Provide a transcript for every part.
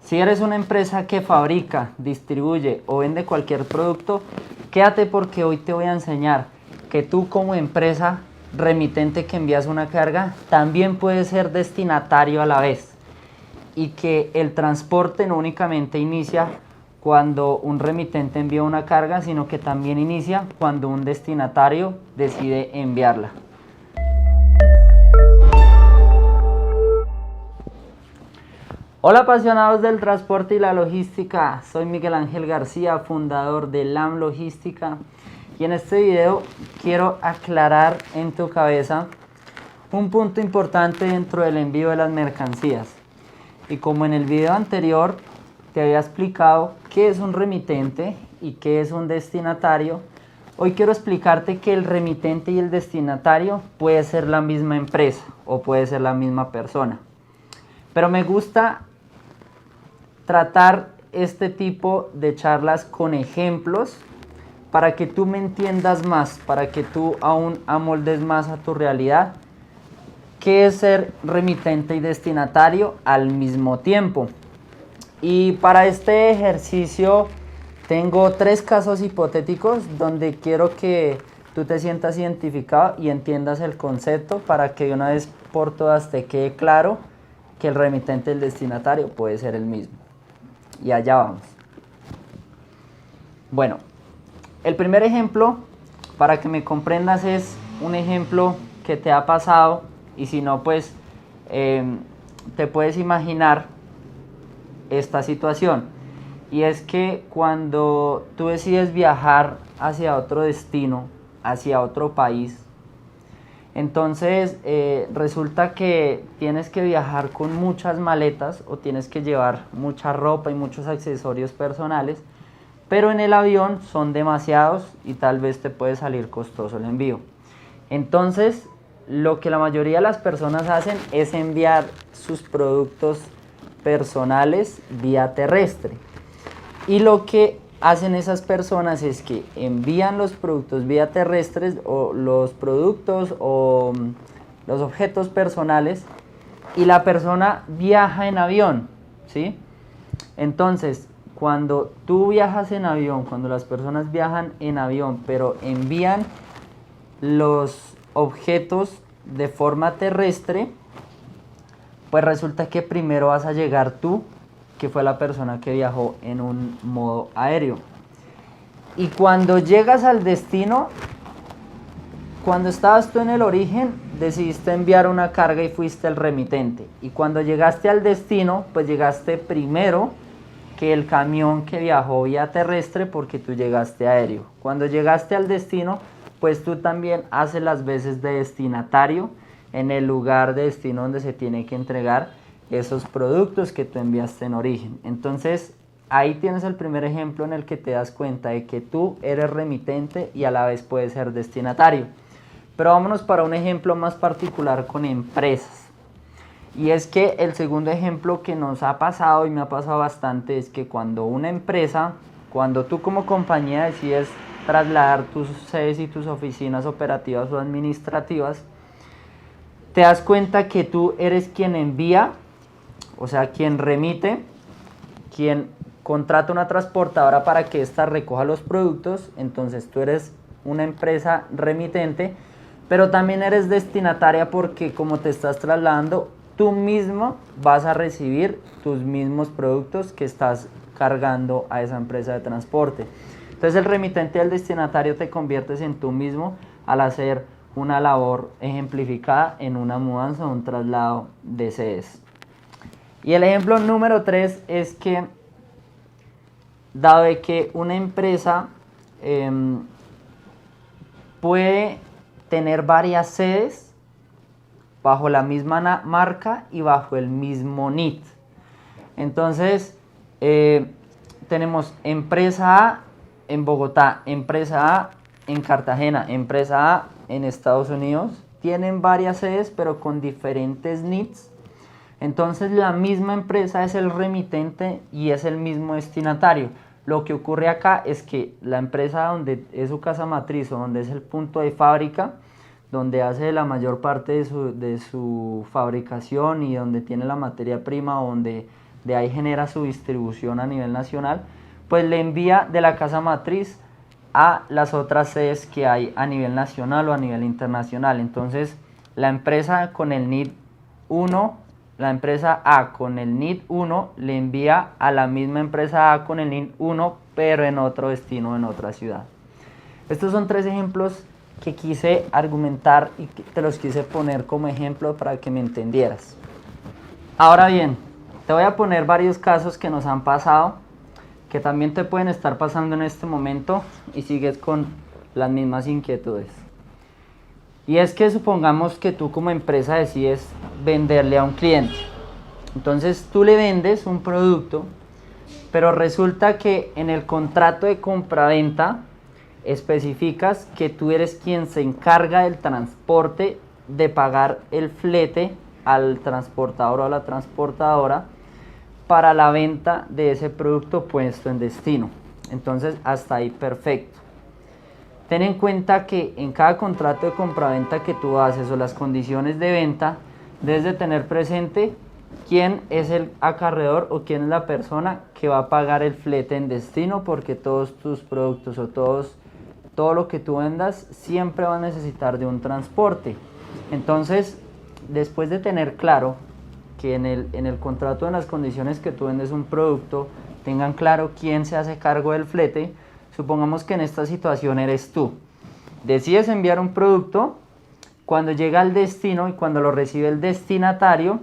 Si eres una empresa que fabrica, distribuye o vende cualquier producto, quédate porque hoy te voy a enseñar que tú como empresa remitente que envías una carga, también puedes ser destinatario a la vez. Y que el transporte no únicamente inicia cuando un remitente envía una carga, sino que también inicia cuando un destinatario decide enviarla. Hola apasionados del transporte y la logística, soy Miguel Ángel García, fundador de LAM Logística, y en este video quiero aclarar en tu cabeza un punto importante dentro del envío de las mercancías. Y como en el video anterior te había explicado qué es un remitente y qué es un destinatario, hoy quiero explicarte que el remitente y el destinatario puede ser la misma empresa o puede ser la misma persona. Pero me gusta tratar este tipo de charlas con ejemplos para que tú me entiendas más, para que tú aún amoldes más a tu realidad qué es ser remitente y destinatario al mismo tiempo. Y para este ejercicio tengo 3 casos hipotéticos donde quiero que tú te sientas identificado y entiendas el concepto para que de una vez por todas te quede claro que el remitente y el destinatario puede ser el mismo. Y allá vamos. Bueno, el primer ejemplo, para que me comprendas, es un ejemplo que te ha pasado y si no, pues te puedes imaginar esta situación. Y es que cuando tú decides viajar hacia otro destino, hacia otro país, entonces resulta que tienes que viajar con muchas maletas o tienes que llevar mucha ropa y muchos accesorios personales, pero en el avión son demasiados y tal vez te puede salir costoso el envío. Entonces lo que la mayoría de las personas hacen es enviar sus productos personales vía terrestre. Y lo que hacen esas personas es que envían los productos vía terrestres o los productos o los objetos personales y la persona viaja en avión, ¿sí? Entonces, cuando tú viajas en avión, cuando las personas viajan en avión, pero envían los objetos de forma terrestre, pues resulta que primero vas a llegar tú, que fue la persona que viajó en un modo aéreo. Y cuando llegas al destino, cuando estabas tú en el origen, decidiste enviar una carga y fuiste el remitente. Y cuando llegaste al destino, pues llegaste primero que el camión que viajó vía terrestre porque tú llegaste aéreo. Cuando llegaste al destino, pues tú también haces las veces de destinatario en el lugar de destino donde se tiene que entregar esos productos que tú enviaste en origen. Entonces ahí tienes el primer ejemplo en el que te das cuenta de que tú eres remitente y a la vez puedes ser destinatario. Pero vámonos para un ejemplo más particular con empresas. Y es que el segundo ejemplo que nos ha pasado y me ha pasado bastante es que cuando una empresa, cuando tú como compañía decides trasladar tus sedes y tus oficinas operativas o administrativas, te das cuenta que tú eres quien envía, o sea, quien remite, quien contrata una transportadora para que ésta recoja los productos. Entonces tú eres una empresa remitente, pero también eres destinataria porque como te estás trasladando, tú mismo vas a recibir tus mismos productos que estás cargando a esa empresa de transporte. Entonces el remitente y el destinatario te conviertes en tú mismo al hacer una labor ejemplificada en una mudanza o un traslado de sedes. Y el ejemplo número 3 es que, dado de que una empresa puede tener varias sedes bajo la misma marca y bajo el mismo NIT. Entonces, tenemos empresa A en Bogotá, empresa A en Cartagena, empresa A en Estados Unidos. Tienen varias sedes, pero con diferentes NITs. Entonces, la misma empresa es el remitente y es el mismo destinatario. Lo que ocurre acá es que la empresa donde es su casa matriz o donde es el punto de fábrica, donde hace la mayor parte de su fabricación y donde tiene la materia prima, donde de ahí genera su distribución a nivel nacional, pues le envía de la casa matriz a las otras sedes que hay a nivel nacional o a nivel internacional. Entonces, la empresa con el NID 1, la empresa A con el NID 1 le envía a la misma empresa A con el NID 1, pero en otro destino, en otra ciudad. Estos son 3 ejemplos que quise argumentar y que te los quise poner como ejemplo para que me entendieras. Ahora bien, te voy a poner varios casos que nos han pasado, que también te pueden estar pasando en este momento y sigues con las mismas inquietudes. Y es que supongamos que tú como empresa decides venderle a un cliente. Entonces tú le vendes un producto, pero resulta que en el contrato de compraventa especificas que tú eres quien se encarga del transporte, de pagar el flete al transportador o a la transportadora para la venta de ese producto puesto en destino. Entonces hasta ahí perfecto. Ten en cuenta que en cada contrato de compraventa que tú haces o las condiciones de venta, debes de tener presente quién es el acarreador o quién es la persona que va a pagar el flete en destino, porque todos tus productos o todo lo que tú vendas siempre va a necesitar de un transporte. Entonces, después de tener claro que en el contrato, en las condiciones que tú vendes un producto, tengan claro quién se hace cargo del flete. Supongamos que en esta situación eres tú. Decides enviar un producto, cuando llega al destino y cuando lo recibe el destinatario,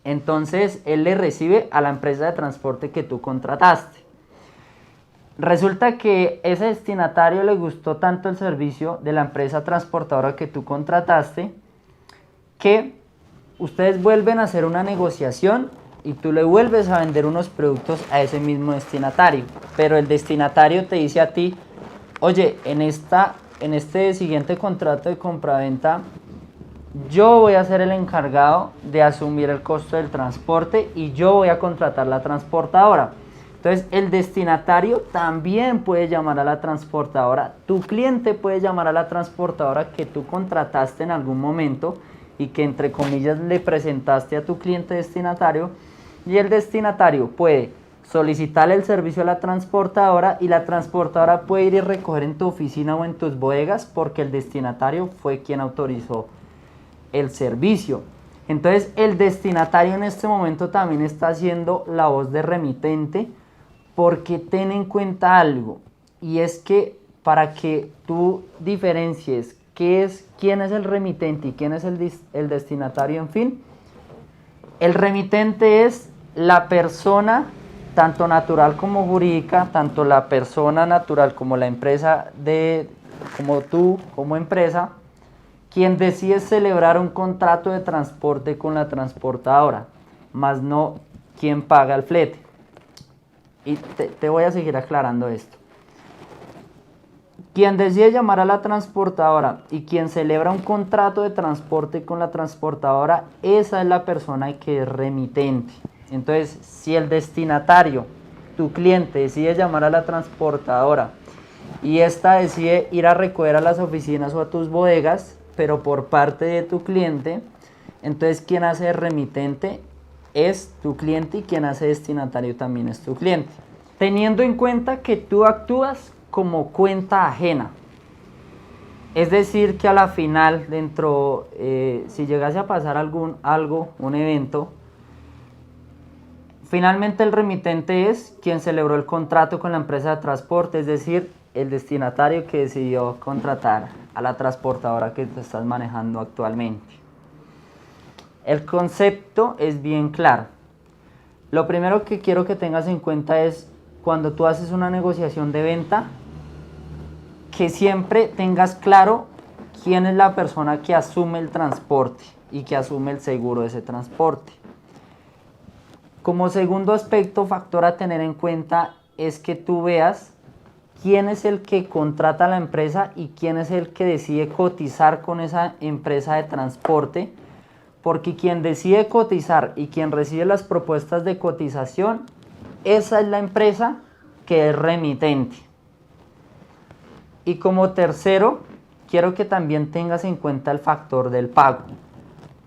entonces él le recibe a la empresa de transporte que tú contrataste. Resulta que ese destinatario le gustó tanto el servicio de la empresa transportadora que tú contrataste, que ustedes vuelven a hacer una negociación y tú le vuelves a vender unos productos a ese mismo destinatario, pero el destinatario te dice a ti: oye, en este siguiente contrato de compraventa yo voy a ser el encargado de asumir el costo del transporte y yo voy a contratar la transportadora. Entonces el destinatario también puede llamar a la transportadora, tu cliente puede llamar a la transportadora que tú contrataste en algún momento y que entre comillas le presentaste a tu cliente destinatario, y el destinatario puede solicitarle el servicio a la transportadora y la transportadora puede ir y recoger en tu oficina o en tus bodegas porque el destinatario fue quien autorizó el servicio. Entonces el destinatario en este momento también está haciendo la voz de remitente, porque ten en cuenta algo, y es que para que tú diferencies quién es el remitente y quién es el destinatario, en fin, el remitente es la persona, tanto natural como jurídica, tanto la persona natural como la empresa, como tú como empresa, quien decide celebrar un contrato de transporte con la transportadora, más no quien paga el flete. Y te voy a seguir aclarando esto. Quien decide llamar a la transportadora y quien celebra un contrato de transporte con la transportadora, esa es la persona que es remitente. Entonces, si el destinatario, tu cliente, decide llamar a la transportadora y esta decide ir a recoger a las oficinas o a tus bodegas, pero por parte de tu cliente, entonces quien hace remitente es tu cliente y quien hace destinatario también es tu cliente. Teniendo en cuenta que tú actúas como cuenta ajena. Es decir, que a la final, si llegase a pasar un evento, finalmente el remitente es quien celebró el contrato con la empresa de transporte, es decir, el destinatario que decidió contratar a la transportadora que tú estás manejando actualmente. El concepto es bien claro. Lo primero que quiero que tengas en cuenta es, cuando tú haces una negociación de venta, que siempre tengas claro quién es la persona que asume el transporte y que asume el seguro de ese transporte. Como segundo aspecto, factor a tener en cuenta, es que tú veas quién es el que contrata a la empresa y quién es el que decide cotizar con esa empresa de transporte, porque quien decide cotizar y quien recibe las propuestas de cotización, esa es la empresa que es remitente. Y como tercero, quiero que también tengas en cuenta el factor del pago.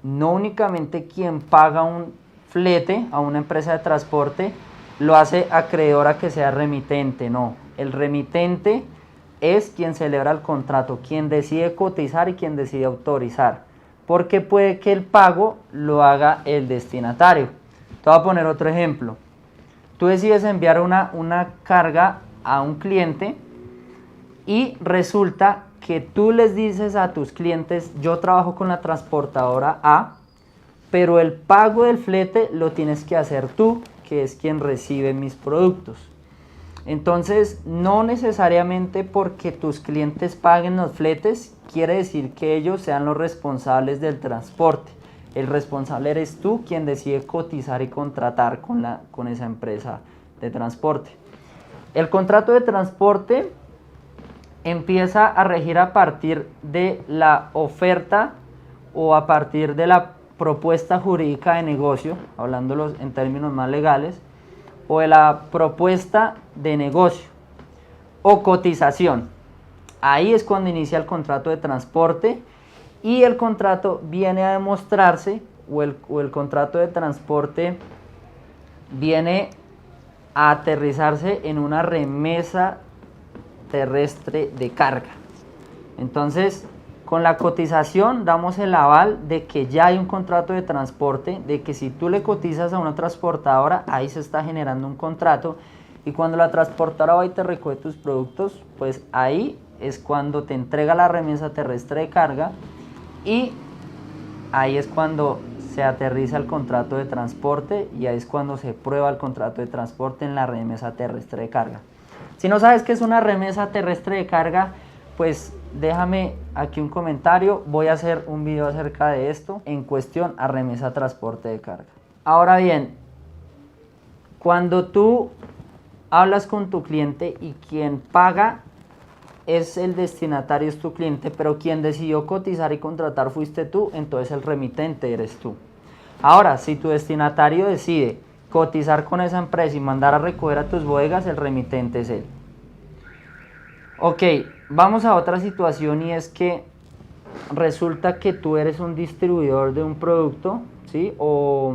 No únicamente quien paga un flete, a una empresa de transporte, lo hace acreedor a que sea remitente. No, el remitente es quien celebra el contrato, quien decide cotizar y quien decide autorizar, porque puede que el pago lo haga el destinatario. Te voy a poner otro ejemplo. Tú decides enviar una carga a un cliente y resulta que tú les dices a tus clientes: yo trabajo con la transportadora A, pero el pago del flete lo tienes que hacer tú, que es quien recibe mis productos. Entonces, no necesariamente porque tus clientes paguen los fletes quiere decir que ellos sean los responsables del transporte. El responsable eres tú, quien decide cotizar y contratar con esa empresa de transporte. El contrato de transporte empieza a regir a partir de la oferta o a partir de la propuesta jurídica de negocio, hablándolo en términos más legales, o de la propuesta de negocio o cotización. Ahí es cuando inicia el contrato de transporte, y el contrato viene a demostrarse, o el contrato de transporte viene a aterrizarse en una remesa terrestre de carga. Entonces, con la cotización damos el aval de que ya hay un contrato de transporte, de que si tú le cotizas a una transportadora, ahí se está generando un contrato, y cuando la transportadora va y te recoge tus productos, pues ahí es cuando te entrega la remesa terrestre de carga, y ahí es cuando se aterriza el contrato de transporte, y ahí es cuando se prueba el contrato de transporte en la remesa terrestre de carga. Si no sabes qué es una remesa terrestre de carga, pues déjame aquí un comentario, voy a hacer un video acerca de esto en cuestión a remesa transporte de carga. Ahora bien, cuando tú hablas con tu cliente y quien paga es el destinatario, es tu cliente, pero quien decidió cotizar y contratar fuiste tú, entonces el remitente eres tú. Ahora, si tu destinatario decide cotizar con esa empresa y mandar a recoger a tus bodegas, el remitente es él. Ok, vamos a otra situación, y es que resulta que tú eres un distribuidor de un producto, ¿sí? O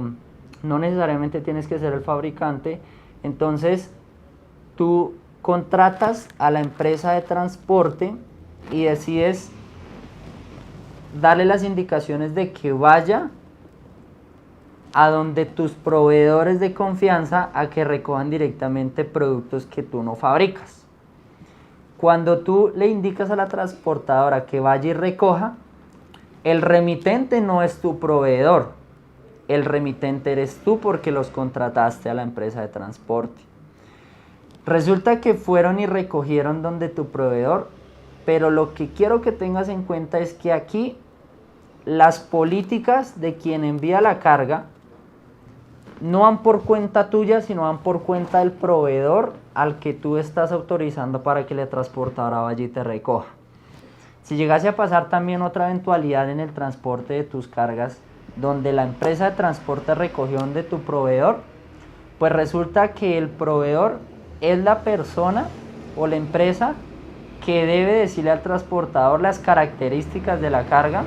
no necesariamente tienes que ser el fabricante. Entonces, tú contratas a la empresa de transporte y decides darle las indicaciones de que vaya a donde tus proveedores de confianza a que recojan directamente productos que tú no fabricas. Cuando tú le indicas a la transportadora que vaya y recoja, el remitente no es tu proveedor, el remitente eres tú, porque los contrataste a la empresa de transporte. Resulta que fueron y recogieron donde tu proveedor, pero lo que quiero que tengas en cuenta es que aquí las políticas de quien envía la carga no van por cuenta tuya, sino van por cuenta del proveedor al que tú estás autorizando para que la transportadora vaya y te recoja. Si llegase a pasar también otra eventualidad en el transporte de tus cargas, donde la empresa de transporte recogió de tu proveedor, pues resulta que el proveedor es la persona o la empresa que debe decirle al transportador las características de la carga,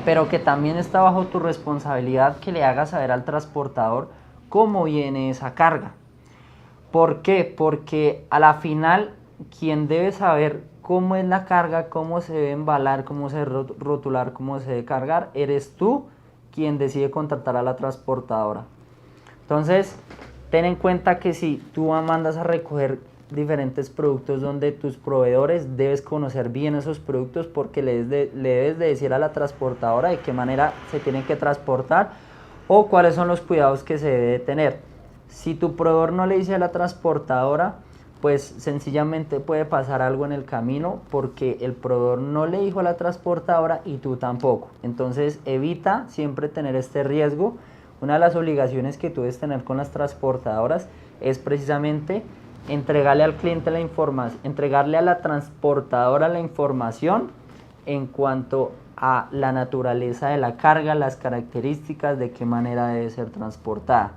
pero que también está bajo tu responsabilidad que le hagas saber al transportador cómo viene esa carga. ¿Por qué? Porque a la final quien debe saber cómo es la carga, cómo se debe embalar, cómo se debe rotular, cómo se debe cargar, eres tú quien decide contratar a la transportadora. Entonces, ten en cuenta que si tú mandas a recoger diferentes productos donde tus proveedores, debes conocer bien esos productos, porque le debes de decir a la transportadora de qué manera se tienen que transportar o cuáles son los cuidados que se debe tener. Si tu proveedor no le dice a la transportadora, pues sencillamente puede pasar algo en el camino, porque el proveedor no le dijo a la transportadora y tú tampoco. Entonces evita siempre tener este riesgo. Una de las obligaciones que tú debes tener con las transportadoras es precisamente entregarle al cliente la información, entregarle a la transportadora la información en cuanto a la naturaleza de la carga, las características, de qué manera debe ser transportada.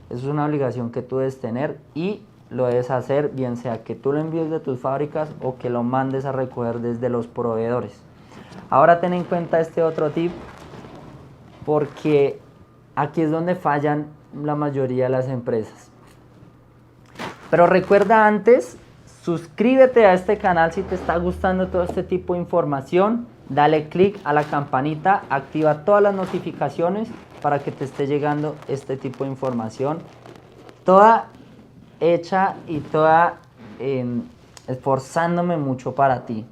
Eso es una obligación que tú debes tener y lo debes hacer, bien sea que tú lo envíes de tus fábricas o que lo mandes a recoger desde los proveedores. Ahora ten en cuenta este otro tip, porque Aquí es donde fallan la mayoría de las empresas. Pero recuerda antes, suscríbete a este canal si te está gustando todo este tipo de información. Dale click a la campanita, activa todas las notificaciones para que te esté llegando este tipo de información. Toda hecha y toda esforzándome mucho para ti.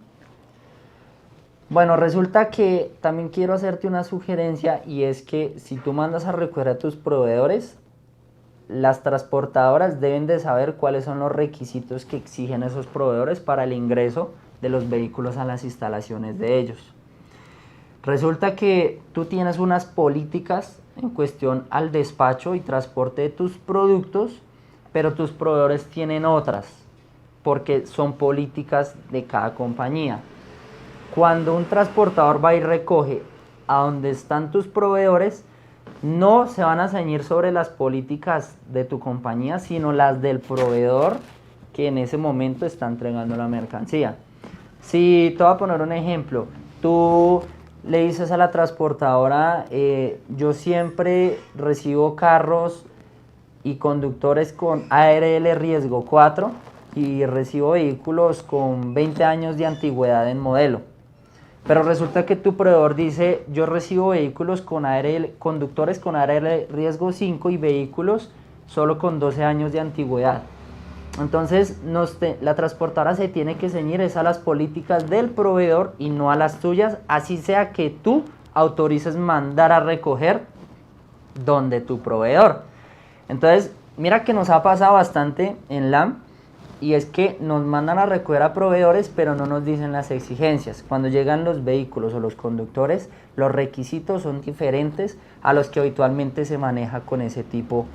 Bueno, resulta que también quiero hacerte una sugerencia, y es que si tú mandas a recoger a tus proveedores, las transportadoras deben de saber cuáles son los requisitos que exigen esos proveedores para el ingreso de los vehículos a las instalaciones de ellos. Resulta que tú tienes unas políticas en cuestión al despacho y transporte de tus productos, pero tus proveedores tienen otras, porque son políticas de cada compañía. Cuando un transportador va y recoge a donde están tus proveedores, no se van a ceñir sobre las políticas de tu compañía, sino las del proveedor que en ese momento está entregando la mercancía. Si te voy a poner un ejemplo, tú le dices a la transportadora, yo siempre recibo carros y conductores con ARL riesgo 4 y recibo vehículos con 20 años de antigüedad en modelo. Pero resulta que tu proveedor dice, yo recibo vehículos con conductores con ARL riesgo 5 y vehículos solo con 12 años de antigüedad. Entonces la transportadora se tiene que ceñir a las políticas del proveedor y no a las tuyas, así sea que tú autorices mandar a recoger donde tu proveedor. Entonces, mira que nos ha pasado bastante en LAM, y es que nos mandan a recoger a proveedores, pero no nos dicen las exigencias. Cuando llegan los vehículos o los conductores, los requisitos son diferentes a los que habitualmente se maneja con ese tipo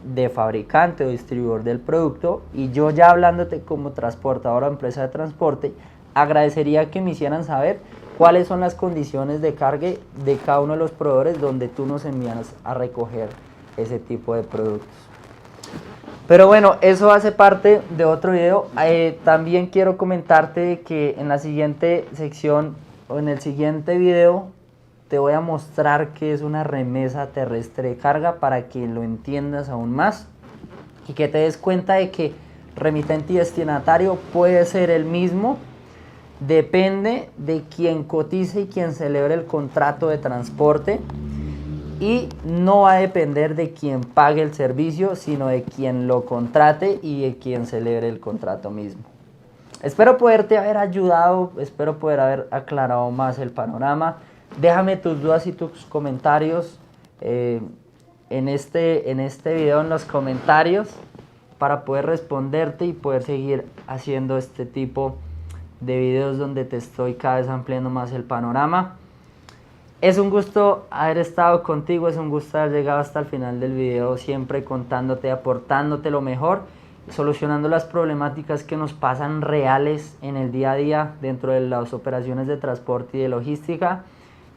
de fabricante o distribuidor del producto. Y yo, ya hablándote como transportadora o empresa de transporte, agradecería que me hicieran saber cuáles son las condiciones de cargue de cada uno de los proveedores donde tú nos envías a recoger ese tipo de productos. Pero bueno, eso hace parte de otro video. También quiero comentarte que en la siguiente sección o en el siguiente video te voy a mostrar qué es una remesa terrestre de carga, para que lo entiendas aún más y que te des cuenta de que remitente y destinatario puede ser el mismo. Depende de quien cotice y quien celebre el contrato de transporte, y no va a depender de quien pague el servicio, sino de quien lo contrate y de quien celebre el contrato mismo. Espero poderte haber ayudado, espero poder haber aclarado más el panorama. Déjame tus dudas y tus comentarios en este video en los comentarios, para poder responderte y poder seguir haciendo este tipo de videos donde te estoy cada vez ampliando más el panorama. Es un gusto haber estado contigo, es un gusto haber llegado hasta el final del video, siempre contándote, aportándote lo mejor, solucionando las problemáticas que nos pasan reales en el día a día dentro de las operaciones de transporte y de logística.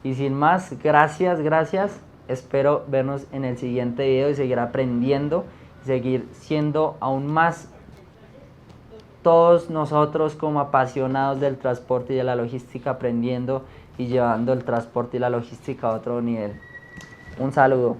Y sin más, gracias, espero vernos en el siguiente video y seguir aprendiendo, seguir siendo aún más todos nosotros como apasionados del transporte y de la logística, aprendiendo y llevando el transporte y la logística a otro nivel. Un saludo.